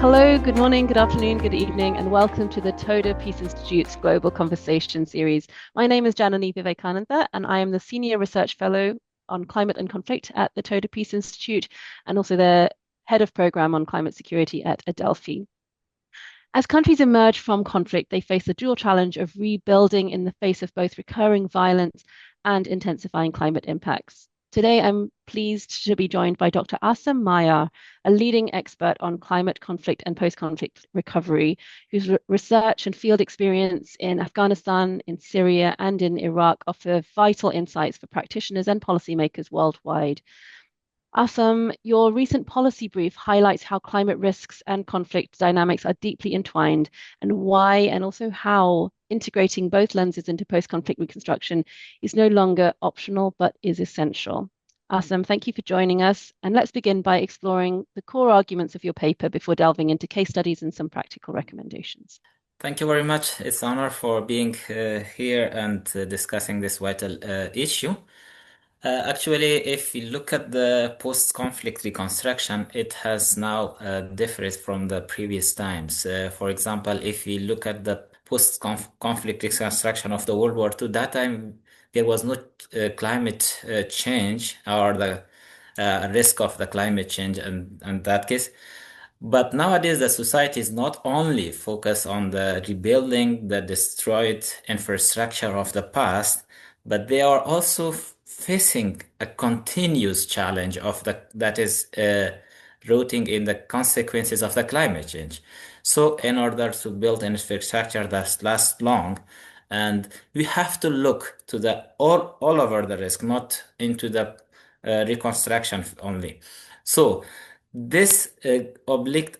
Hello, good morning, good afternoon, good evening, and welcome to the Toda Peace Institute's Global Conversation series. My name is Janani Vivekananda, and I am the Senior Research Fellow on Climate and Conflict at the Toda Peace Institute, and also the Head of Program on Climate Security at Adelphi. As countries emerge from conflict, they face the dual challenge of rebuilding in the face of both recurring violence and intensifying climate impacts. Today, I'm pleased to be joined by Dr. Assem Mayar, a leading expert on climate conflict and post-conflict recovery, whose research and field experience in Afghanistan, in Syria, and in Iraq offer vital insights for practitioners and policymakers worldwide. Assem, your recent policy brief highlights how climate risks and conflict dynamics are deeply entwined, and why and also how integrating both lenses into post-conflict reconstruction is no longer optional but is essential. Assem, thank you for joining us, and let's begin by exploring the core arguments of your paper before delving into case studies and some practical recommendations. Thank you very much. It's an honor for being here and discussing this vital issue. Actually, if you look at the post-conflict reconstruction, it has now differed from the previous times. For example, if we look at the post-conflict reconstruction of the World War II, that time there was no climate change or the risk of the climate change in that case. But nowadays, the society is not only focused on the rebuilding the destroyed infrastructure of the past, but they are also facing a continuous challenge of that is rooting in the consequences of the climate change. So, in order to build an infrastructure that lasts long, and we have to look to the all over the risk, not into the reconstruction only. So this obliged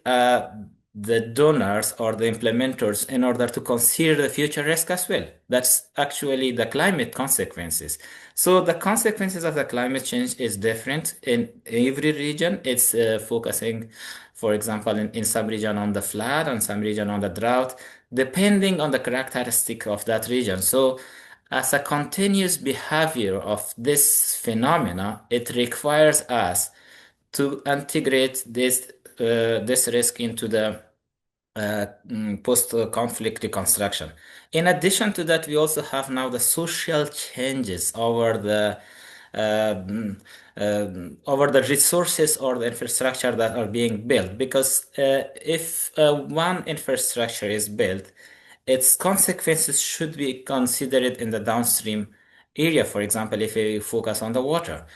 the donors or the implementers in order to consider the future risk as well. That's actually the climate consequences. So the consequences of the climate change is different in every region. It's focusing, for example, in some region on the flood and some region on the drought, depending on the characteristic of that region. So as a continuous behavior of this phenomena, it requires us to integrate this risk into the post-conflict reconstruction. In addition to that, we also have now the social changes over the resources or the infrastructure that are being built. Because if one infrastructure is built, its consequences should be considered in the downstream area. For example, if we focus on the water.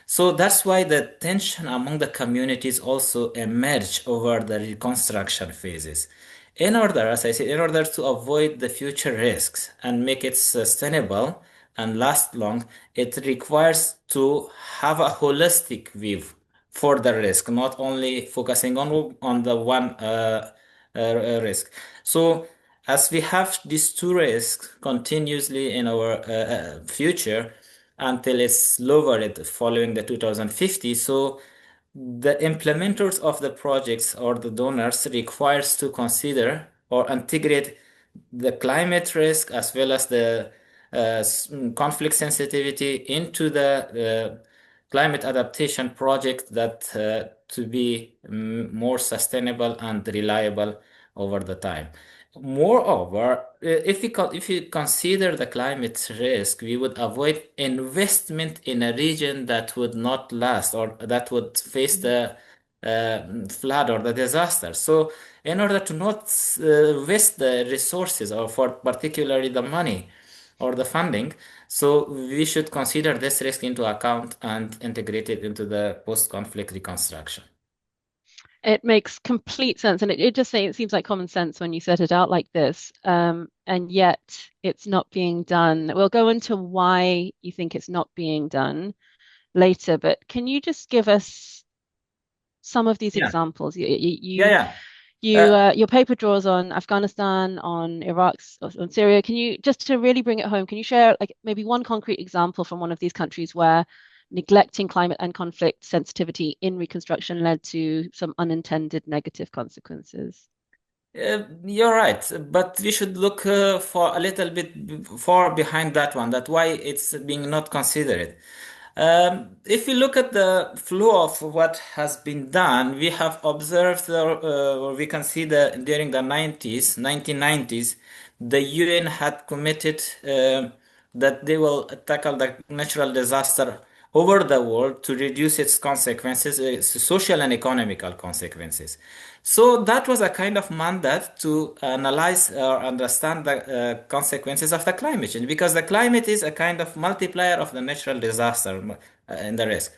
So that's why the tension among the communities also emerge over the reconstruction phases. In order, as I said, in order to avoid the future risks and make it sustainable and last long, it requires to have a holistic view for the risk, not only focusing on the one risk. So as we have these two risks continuously in our future, until it's lowered following the 2050. So the implementers of the projects or the donors requires to consider or integrate the climate risk as well as the conflict sensitivity into the climate adaptation project that to be more sustainable and reliable over the time. Moreover, if you consider the climate risk, we would avoid investment in a region that would not last or that would face the flood or the disaster. So, in order to not waste the resources or for particularly the money or the funding, so we should consider this risk into account and integrate it into the post-conflict reconstruction. It makes complete sense, and it just it seems like common sense when you set it out like this, and yet it's not being done. We'll go into why you think it's not being done later, but can you just give us some of these Yeah, examples? yeah, yeah. Your paper draws on Afghanistan, on Iraq, on Syria. Can you, just to really bring it home, can you share like maybe one concrete example from one of these countries where neglecting climate and conflict sensitivity in reconstruction led to some unintended negative consequences? You're right, but we should look for a little bit far behind that one, that why it's being not considered. If we look at the flow of what has been done, we have observed, or we can see that during the 1990s, the UN had committed that they will tackle the natural disaster over the world to reduce its consequences, its social and economical consequences. So that was a kind of mandate to analyze or understand the consequences of the climate change, because the climate is a kind of multiplier of the natural disaster and the rest.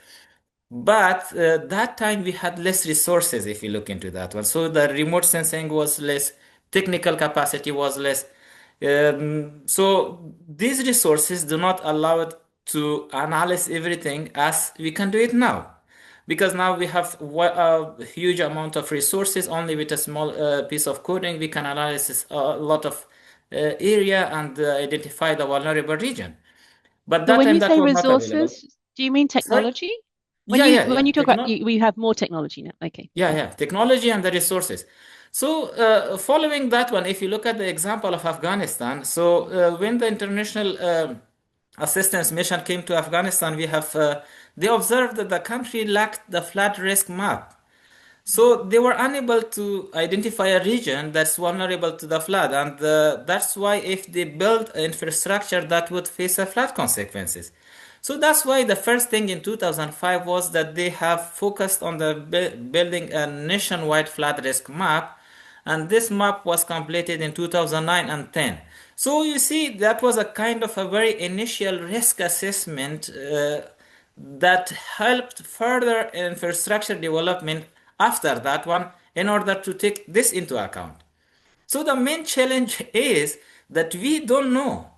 But that time we had less resources if you look into that one. So the remote sensing was less, technical capacity was less. So these resources do not allow it to analyze everything as we can do it now. Because now we have a huge amount of resources, only with a small piece of coding, we can analyze a lot of area and identify the vulnerable region. But So that when time you that say was not available. resources, do you mean Sorry? technology? When Yeah, yeah, when yeah. you talk about we have more technology now. Okay. Yeah, Yeah. yeah, technology and the resources. So, following that one, if you look at the example of Afghanistan, so when the international assistance mission came to Afghanistan, they observed that the country lacked the flood risk map. So they were unable to identify a region that's vulnerable to the flood, and that's why if they build infrastructure that would face a flood consequences. So that's why the first thing in 2005 was that they have focused on the building a nationwide flood risk map, and this map was completed in 2009 and 10. So you see, that was a kind of a very initial risk assessment that helped further infrastructure development after that one in order to take this into account. So the main challenge is that we don't know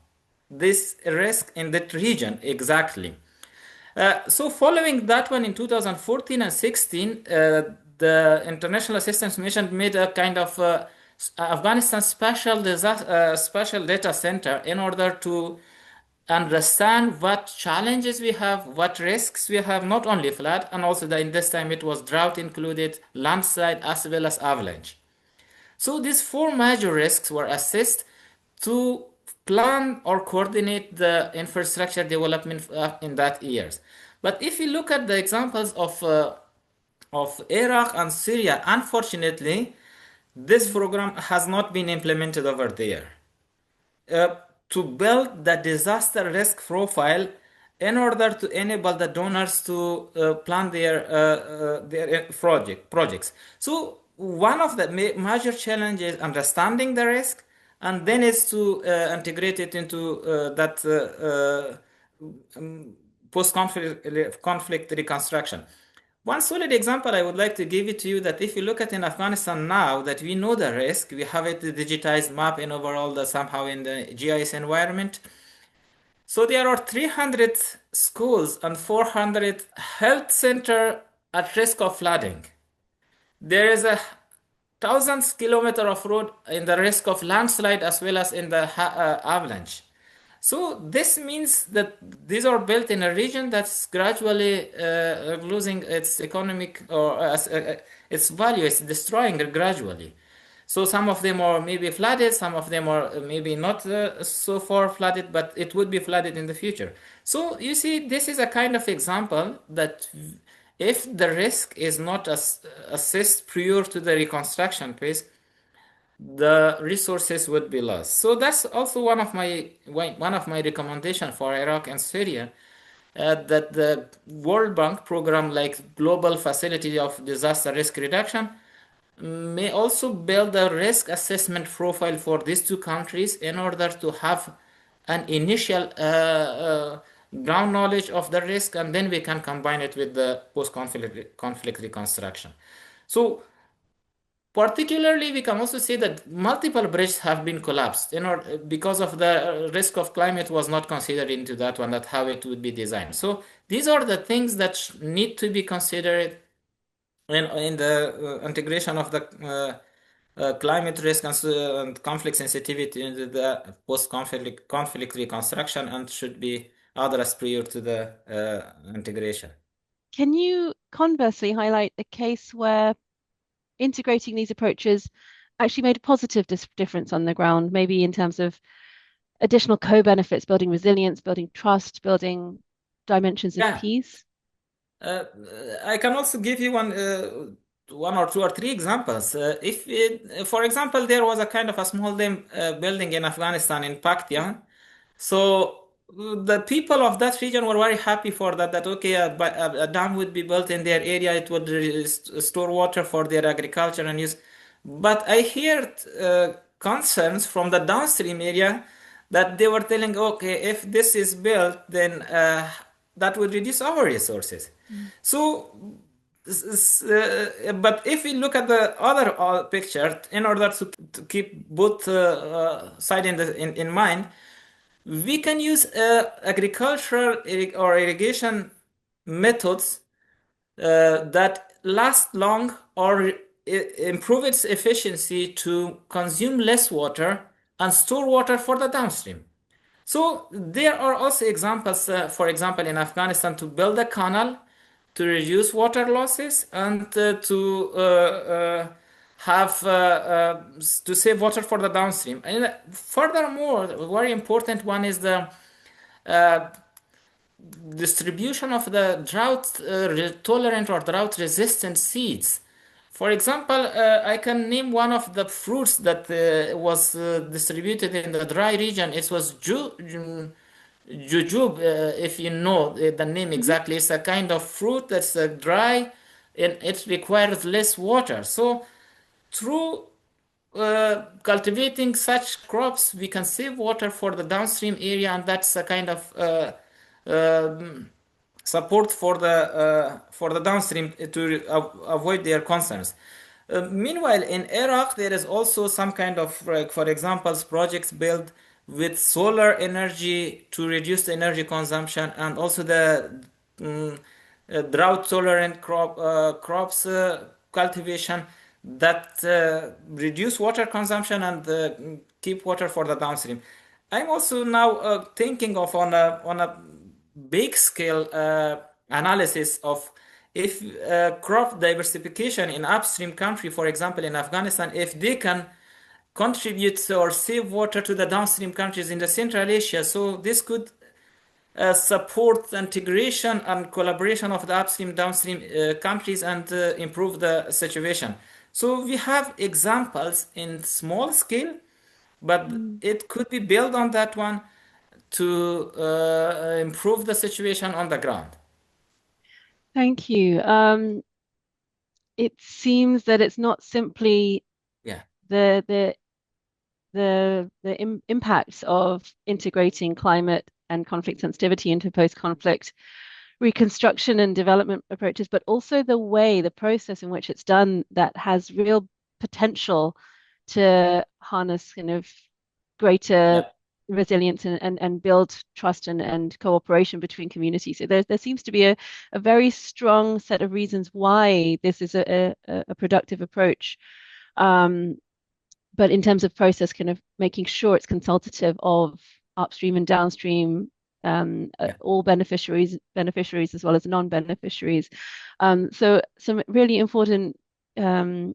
this risk in that region exactly. So following that one in 2014 and 16, the International Assistance Mission made a kind of Afghanistan special data center in order to understand what challenges we have, what risks we have, not only flood, and also in this time it was drought included, landslide, as well as avalanche. So these four major risks were assessed to plan or coordinate the infrastructure development in that years. But if you look at the examples of Iraq and Syria, unfortunately, this program has not been implemented over there uh, to build the disaster risk profile in order to enable the donors to plan their projects. So one of the major challenges is understanding the risk, and then is to integrate it into that post-conflict reconstruction. One solid example I would like to give it to you, that if you look at in Afghanistan now that we know the risk, we have it the digitized map in overall the somehow in the GIS environment. So there are 300 schools and 400 health center at risk of flooding. There is a thousands kilometer of road in the risk of landslide as well as in the avalanche. So this means that these are built in a region that's gradually losing its economic or its value. It's destroying it gradually. So some of them are maybe flooded, some of them are maybe not so far flooded, but it would be flooded in the future. So you see, this is a kind of example that if the risk is not assessed prior to the reconstruction phase, the resources would be lost. So that's also one of my recommendation for Iraq and Syria, that the World Bank program like Global Facility of Disaster Risk Reduction may also build a risk assessment profile for these two countries in order to have an initial ground knowledge of the risk, and then we can combine it with the post-conflict reconstruction. So particularly, we can also say that multiple bridges have been collapsed because of the risk of climate was not considered into that one, that how it would be designed. So these are the things that need to be considered in the integration of the climate risk and conflict sensitivity into the post-conflict reconstruction, and should be addressed prior to the integration. Can you conversely highlight a case where integrating these approaches actually made a positive difference on the ground, maybe in terms of additional co-benefits, building resilience, building trust, building dimensions of Yeah. peace? Uh, I can also give you one or two or three examples. For example, there was a kind of a small building in Afghanistan in Paktian. So the people of that region were very happy for that. That okay, a dam would be built in their area. It would store water for their agriculture and use. But I heard concerns from the downstream area that they were telling, okay, if this is built, then that would reduce our resources. Mm. So, but if we look at the other picture, in order to keep both side in mind, we can use agricultural or irrigation methods that last long or improve its efficiency to consume less water and store water for the downstream. So there are also examples, for example, in Afghanistan to build a canal to reduce water losses and have to save water for the downstream. And furthermore, a very important one is the uh, distribution of the drought tolerant or drought resistant seeds. For example, I can name one of the fruits that was distributed in the dry region. It was jujube, if you know the name Mhm. exactly. It's a kind of fruit that's dry and it requires less water. So through cultivating such crops, we can save water for the downstream area, and that's a kind of um support for the downstream to avoid their concerns. Meanwhile, in Iraq, there is also some kind of, like, for example, projects built with solar energy to reduce the energy consumption, and also the drought tolerant crops cultivation that reduce water consumption and keep water for the downstream. I'm also now thinking of on a big scale analysis of if crop diversification in upstream country, for example in Afghanistan, if they can contribute or save water to the downstream countries in the Central Asia. So this could support the integration and collaboration of the upstream downstream countries and improve the situation. So we have examples in small scale, but Mm. it could be built on that one to improve the situation on the ground. Thank you. It seems that it's not simply Yeah, the the the impacts of integrating climate and conflict sensitivity into post-conflict reconstruction and development approaches, but also the way, the process in which it's done that has real potential to harness kind of greater yeah, resilience and build trust and cooperation between communities. So there seems to be a very strong set of reasons why this is a productive approach. Um, but in terms of process, kind of making sure it's consultative of upstream and downstream, yeah, all beneficiaries as well as non-beneficiaries. So some really important um,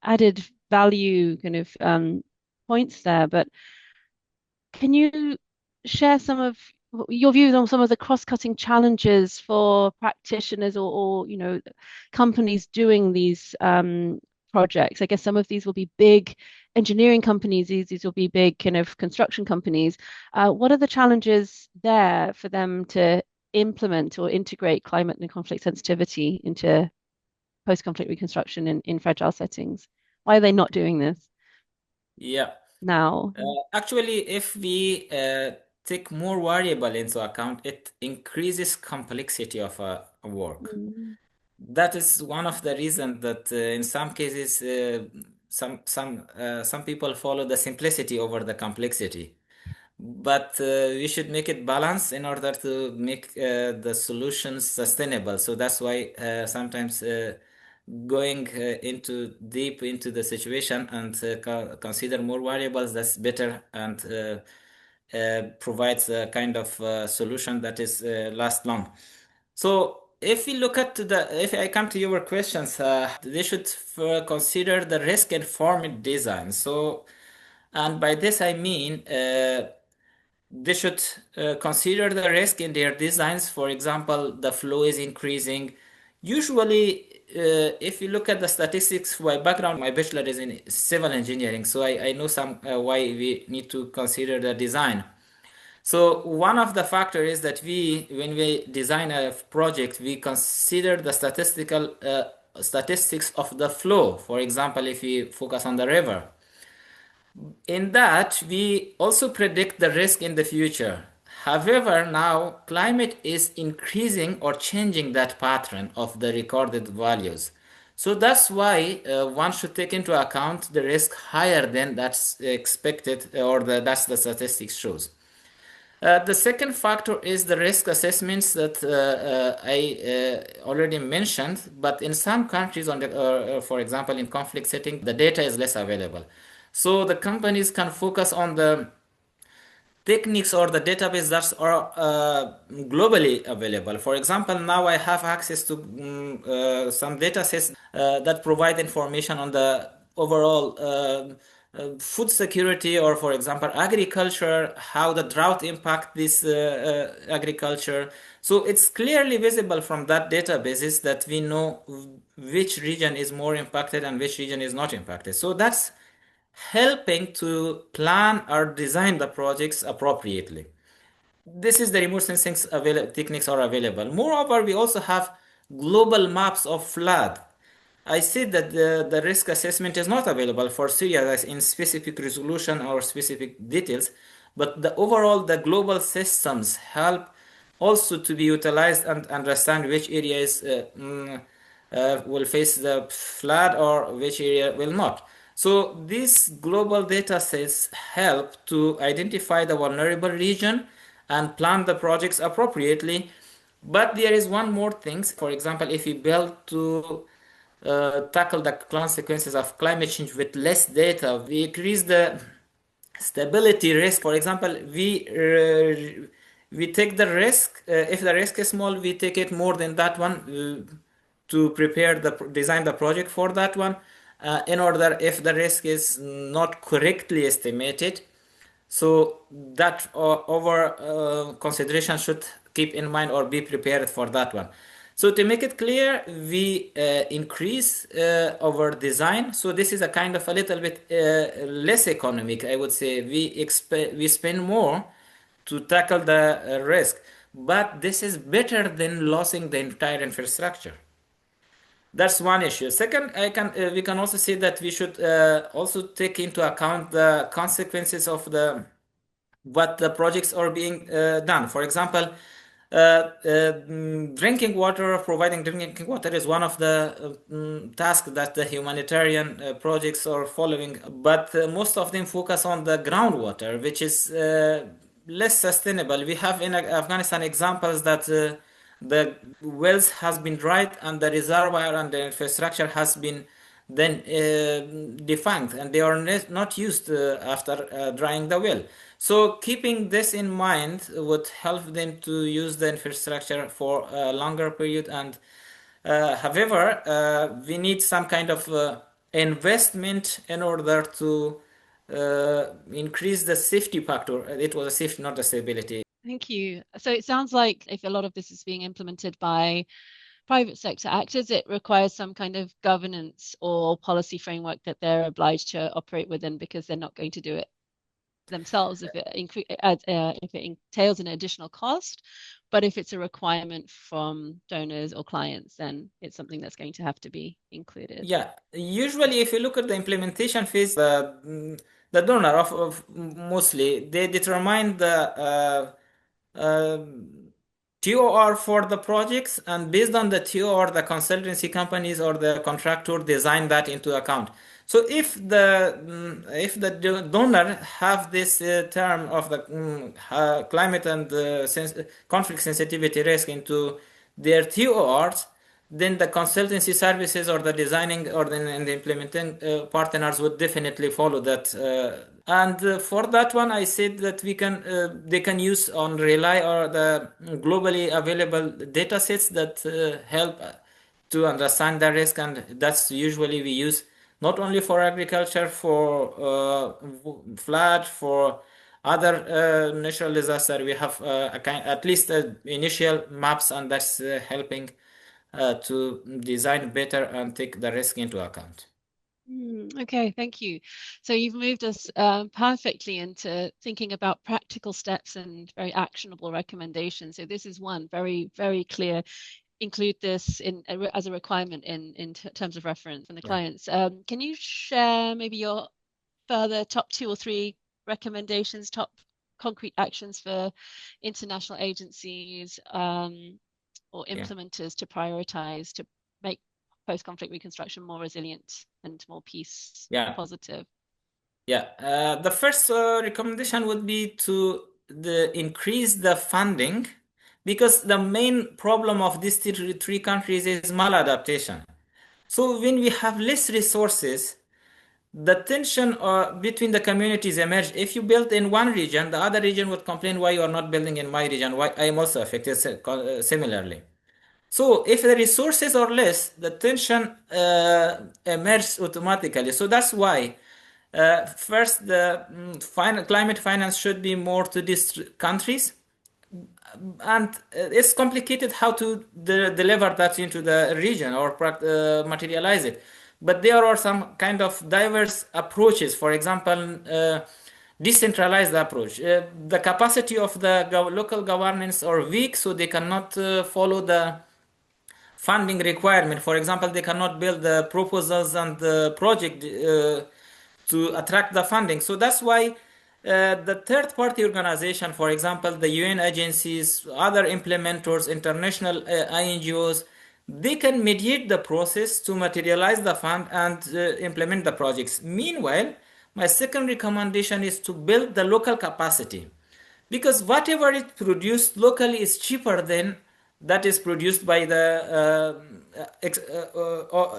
added value kind of points there. But can you share some of your views on some of the cross-cutting challenges for practitioners or companies doing these projects? I guess some of these will be big engineering companies, these will be big kind of construction companies. What are the challenges there for them to implement or integrate climate and conflict sensitivity into post-conflict reconstruction in fragile settings? Why are they not doing this yeah. now? Actually, if we take more variable into account, it increases complexity of a work. Mm. That is one of the reasons that in some cases some people follow the simplicity over the complexity. But we should make it balanced in order to make the solutions sustainable. So that's why sometimes going into deep into the situation and consider more variables, that's better and provides a kind of solution that is last long. So if we look at if I come to your questions, they should consider the risk-informed design. So, and by this I mean They should consider the risk in their designs. For example, the flow is increasing. Usually, if you look at the statistics, my background, my bachelor is in civil engineering, so I know some why we need to consider the design. So one of the factors is that when we design a project, we consider the statistics of the flow. For example, if we focus on the river, in that, we also predict the risk in the future. However, now climate is increasing or changing that pattern of the recorded values. So that's why one should take into account the risk higher than that's expected or that's the statistics shows. The second factor is the risk assessments that I already mentioned, but in some countries, for example, in conflict setting, the data is less available. So the companies can focus on the techniques or the database that are globally available. For example, now I have access to some data sets that provide information on the overall food security or, for example, agriculture, how the drought impact this agriculture. So it's clearly visible from that databases that we know which region is more impacted and which region is not impacted. So that's helping to plan or design the projects appropriately. This is the remote sensing techniques are available. Moreover, we also have global maps of flood. I said that the risk assessment is not available for Syria as in specific resolution or specific details, but the global systems help also to be utilized and understand which areas will face the flood or which area will not. So these global data sets help to identify the vulnerable region and plan the projects appropriately. But there is one more thing. For example, if we build to tackle the consequences of climate change with less data, we increase the stability risk. For example, we take the risk. If the risk is small, we take it more than that one to prepare the design the project for that one. In order, if the risk is not correctly estimated, so that over consideration should keep in mind or be prepared for that one. So to make it clear, we increase our design. So this is a kind of a little bit less economic, I would say. We spend more to tackle the risk, but this is better than losing the entire infrastructure. That's one issue. Second, we can also say that we should also take into account the consequences of the what the projects are being done. For example, drinking water, providing drinking water is one of the tasks that the humanitarian projects are following, but most of them focus on the groundwater, which is less sustainable. We have in Afghanistan examples that the wells has been dried and the reservoir and the infrastructure has been then defunct and they are not used after drying the well. So keeping this in mind would help them to use the infrastructure for a longer period. And however, we need some kind of investment in order to increase the safety factor. It was a safety, not the stability. Thank you. So it sounds like if a lot of this is being implemented by private sector actors, it requires some kind of governance or policy framework that they're obliged to operate within because they're not going to do it themselves if if it entails an additional cost. But if it's a requirement from donors or clients, then it's something that's going to have to be included. Yeah, usually if you look at the implementation phase, the donor of mostly they determine the uh, TOR for the projects, and based on the TOR, the consultancy companies or the contractor design that into account. So if the donor have this term of the climate and conflict sensitivity risk into their TORs, then the consultancy services or the designing or the implementing partners would definitely follow that. And for that one, I said that they can use on rely or the globally available data sets that help to understand the risk, and that's usually we use not only for agriculture, for flood, for other natural disaster, we have at least initial maps, and that's helping to design better and take the risk into account. Okay, thank you. So you've moved us perfectly into thinking about practical steps and very actionable recommendations. So this is one very, very clear. Include this as a requirement in terms of reference from the Yeah. clients. Can you share maybe your further top 2 or 3 recommendations, top concrete actions for international agencies or Yeah. implementers to prioritize to make post-conflict reconstruction more resilient and more peace Yeah. positive? Yeah, the first recommendation would be to increase the funding, because the main problem of these three countries is maladaptation. So when we have less resources, the tension between the communities emerge. If you build in one region, the other region would complain, why you are not building in my region? Why I am also affected similarly. So if the resources are less, the tension emerges automatically. So that's why first the climate finance should be more to these countries, and it's complicated how to deliver that into the region or materialize it. But there are some kind of diverse approaches. For example, decentralized approach. The capacity of the local governments are weak, so they cannot follow the funding requirement. For example, they cannot build the proposals and the project to attract the funding. So that's why the third party organization, for example, the UN agencies, other implementers, international NGOs, they can mediate the process to materialize the fund and implement the projects. Meanwhile, my second recommendation is to build the local capacity, because whatever is produced locally is cheaper than that is produced by the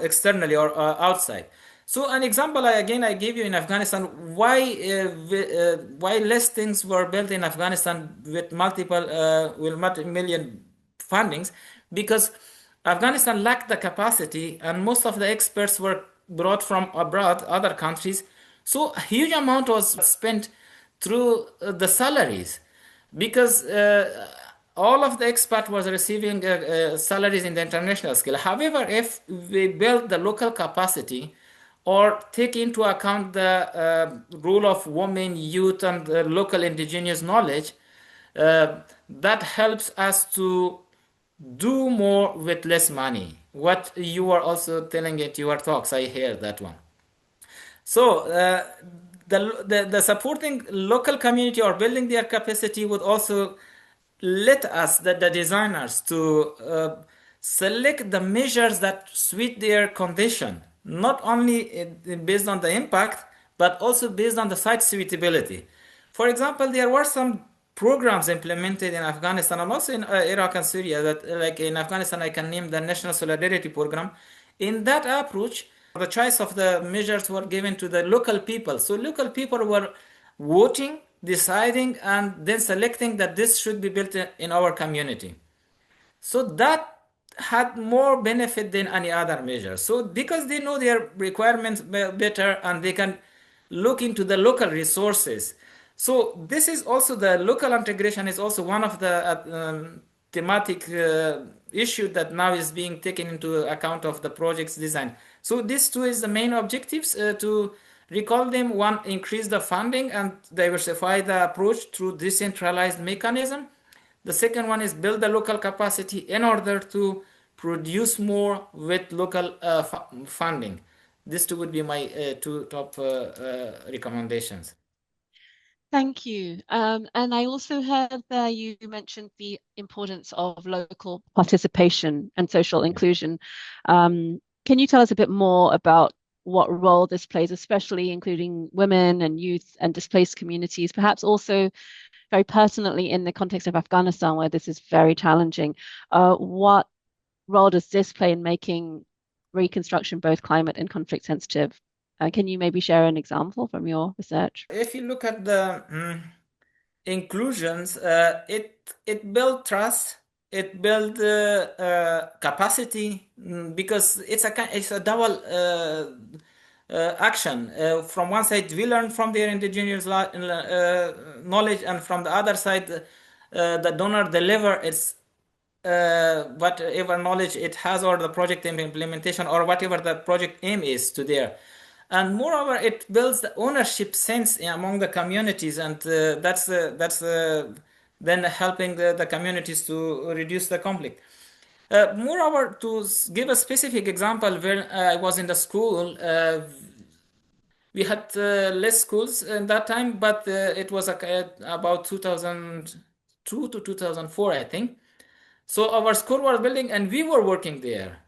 externally or outside. So an example I gave you in Afghanistan, why less things were built in Afghanistan with multi-million fundings, because Afghanistan lacked the capacity and most of the experts were brought from abroad, other countries. So a huge amount was spent through the salaries, because all of the expat was receiving salaries in the international scale. However, if we build the local capacity or take into account the role of women, youth, and local indigenous knowledge, that helps us to do more with less money. What you are also telling at your talks, I hear that one. So the supporting local community or building their capacity would also let us, the designers, to select the measures that suit their condition, not only based on the impact, but also based on the site suitability. For example, there were some programs implemented in Afghanistan and also in Iraq and Syria that, like in Afghanistan, I can name the National Solidarity Program. In that approach, the choice of the measures were given to the local people. So local people were voting, deciding, and then selecting that this should be built in our community. So that had more benefit than any other measure. So because they know their requirements better and they can look into the local resources. So this is also the local integration is also one of the thematic issue that now is being taken into account of the project's design. So this too is the main objectives to recall them. One, increase the funding and diversify the approach through decentralized mechanism. The second one is build the local capacity in order to produce more with local funding. These two would be my two top recommendations. Thank you. And I also heard there you mentioned the importance of local participation and social Yeah. inclusion. Can you tell us a bit more about what role this plays, especially including women and youth and displaced communities, perhaps also very personally in the context of Afghanistan, where this is very challenging? What role does this play in making reconstruction both climate and conflict sensitive? Can you maybe share an example from your research? If you look at the inclusions, it build trust, it build capacity, because it's a double action. From one side, we learn from their indigenous knowledge, and from the other side, the donor deliver its whatever knowledge it has, or the project implementation, or whatever the project aim is to there. And moreover, it builds the ownership sense among the communities, and that's then helping the communities to reduce the conflict. Moreover, to give a specific example, when I was in the school, we had less schools in that time, but it was about 2002 to 2004, I think. So our school was building, and we were working there.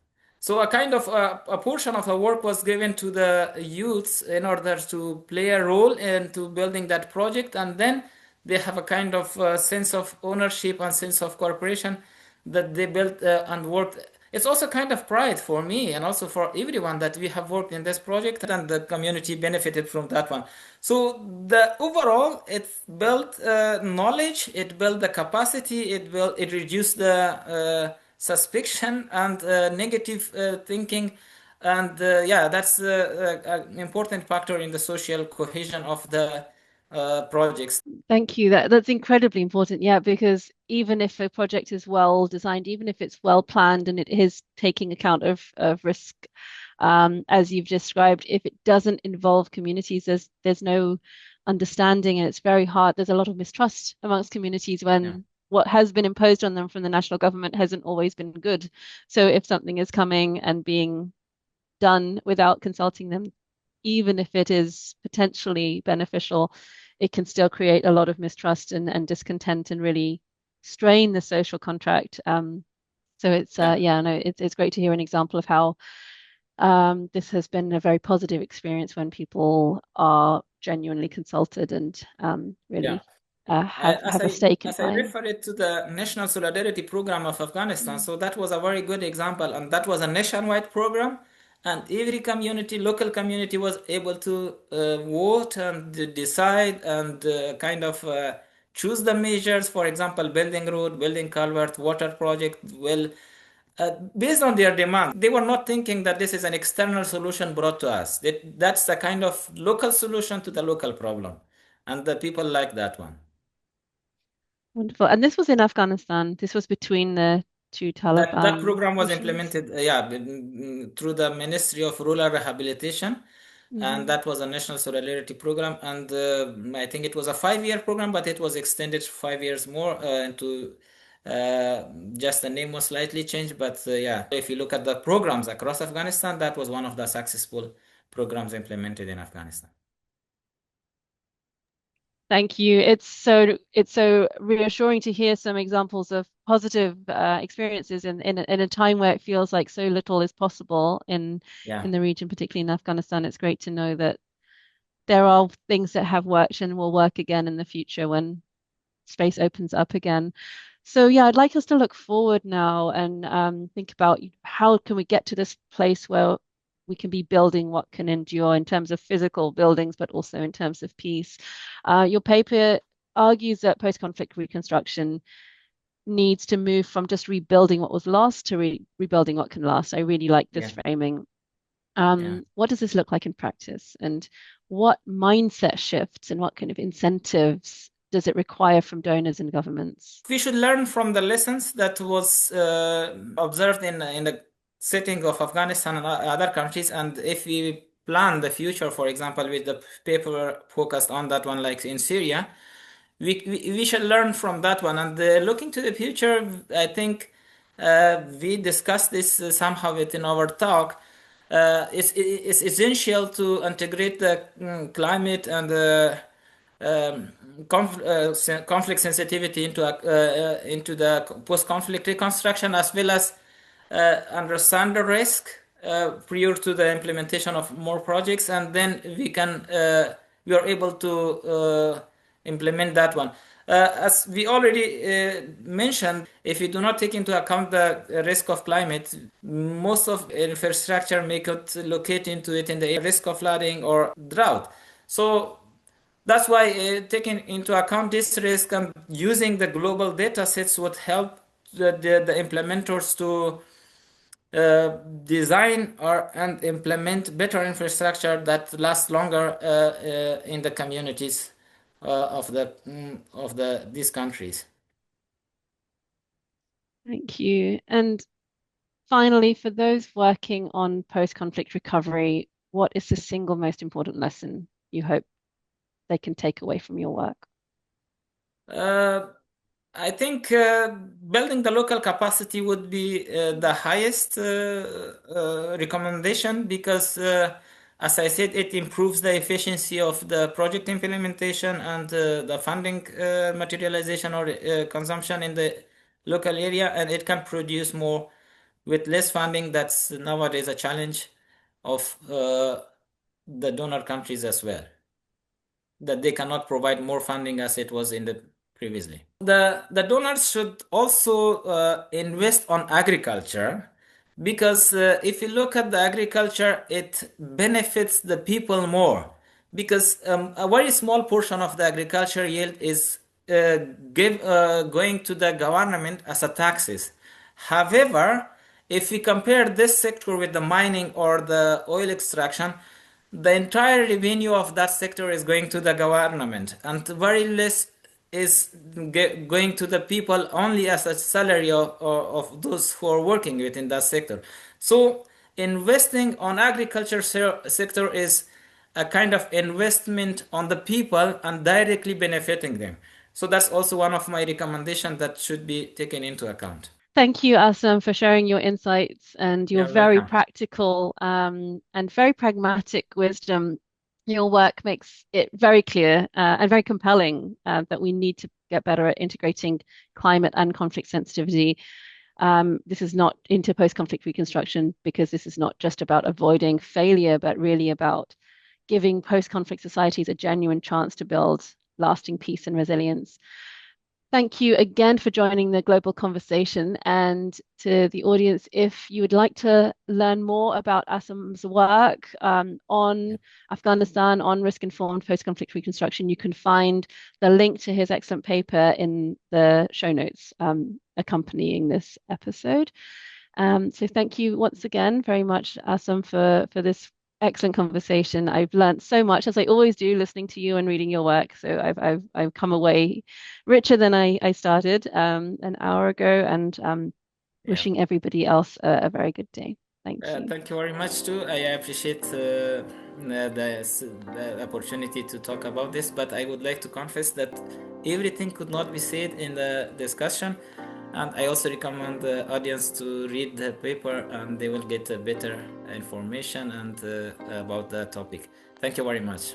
So a kind of a portion of the work was given to the youths in order to play a role into building that project, and then they have a kind of sense of ownership and sense of cooperation that they built and worked. It's also kind of pride for me and also for everyone that we have worked in this project and the community benefited from that one. So the overall, it built knowledge, it built the capacity, it reduced the suspicion and negative thinking, and yeah, that's an important factor in the social cohesion of the projects. Thank you. That's incredibly important. Yeah, because even if a project is well designed, even if it's well planned and it is taking account of risk, as you've described, if it doesn't involve communities, there's no understanding, and it's very hard. There's a lot of mistrust amongst communities Yeah, when what has been imposed on them from the national government hasn't always been good. So if something is coming and being done without consulting them, even if it is potentially beneficial, it can still create a lot of mistrust and discontent and really strain the social contract. So it's yeah, yeah, no, it's great to hear an example of how this has been a very positive experience when people are genuinely consulted and yeah. really As have a I stake in as I planning. referred to the National Solidarity Program of Afghanistan, Mm. so that was a very good example, and that was a nationwide program, and every community, local community, was able to vote and decide and kind of choose the measures. For example, building road, building culvert, water project. Well, based on their demand, they were not thinking that this is an external solution brought to us. That's the kind of local solution to the local problem, and the people like that one. Wonderful. And this was in Afghanistan. This was between the two That Taliban program was regimes. implemented, yeah, through the Ministry of Rural Rehabilitation, and Hmm. that was a national solidarity program. And I think it was a 5 year program, but it was extended 5 years more into uh, just the name was slightly changed. But yeah, if you look at the programs across Afghanistan, that was one of the successful programs implemented in Afghanistan. Thank you. It's so reassuring to hear some examples of positive experiences in a time where it feels like so little is possible in Yeah, the region, particularly in Afghanistan. It's great to know that there are things that have worked and will work again in the future when space opens up again. So yeah, I'd like us to look forward now and think about how can we get to this place where we can be building what can endure in terms of physical buildings, but also in terms of peace. Your paper argues that post-conflict reconstruction needs to move from just rebuilding what was lost to rebuilding what can last. I really like this yeah, framing. yeah. What does this look like in practice? And what mindset shifts and what kind of incentives does it require from donors and governments? We should learn from the lessons that was observed in the setting of Afghanistan and other countries, and if we plan the future, for example, with the paper focused on that one, like in Syria, we should learn from that one. And looking to the future, I think we discussed this somehow within our talk. It's essential to integrate the climate and um, conflict sensitivity into the post-conflict reconstruction, as well as understand the risk prior to the implementation of more projects, and then we are able to implement that one. As we already mentioned, if we do not take into account the risk of climate, most of infrastructure may could locate into it in the risk of flooding or drought. So that's why taking into account this risk and using the global data sets would help the implementers to design or and implement better infrastructure that lasts longer in the communities. of these countries. Thank you. And finally, for those working on post-conflict recovery, what is the single most important lesson you hope they can take away from your work? Uh, I think building the local capacity would be the highest recommendation because, as I said, it improves the efficiency of the project implementation and the funding materialization or consumption in the local area, and it can produce more with less funding. That's nowadays a challenge of the donor countries as well, that they cannot provide more funding as it was in the previously. The donors should also invest on agriculture because if you look at the agriculture, it benefits the people more because a very small portion of the agriculture yield is uh, going to the government as a taxes. However, if we compare this sector with the mining or the oil extraction, the entire revenue of that sector is going to the government, and very less is going to the people only as a salary of those who are working within that sector. So investing on agriculture sector is a kind of investment on the people and directly benefiting them. So that's also one of my recommendations that should be taken into account. Thank you, Assam, for sharing your insights and your You're very welcome. practical and very pragmatic wisdom. Your work makes it very clear and very compelling that we need to get better at integrating climate and conflict sensitivity. This is not into post-conflict reconstruction because this is not just about avoiding failure, but really about giving post-conflict societies a genuine chance to build lasting peace and resilience. Thank you again for joining the global conversation. And to the audience, if you would like to learn more about Assam's work on Afghanistan, on risk-informed post-conflict reconstruction, you can find the link to his excellent paper in the show notes accompanying this episode. So thank you once again very much, Assam, for this excellent conversation. I've learned so much, as I always do, listening to you and reading your work. So I've come away richer than I started an hour ago, and Yeah. wishing everybody else a very good day. Thank you. Thank you very much too. I appreciate the opportunity to talk about this, but I would like to confess that everything could not be said in the discussion, and I also recommend the audience to read the paper, and they will get better information and about the topic. Thank you very much.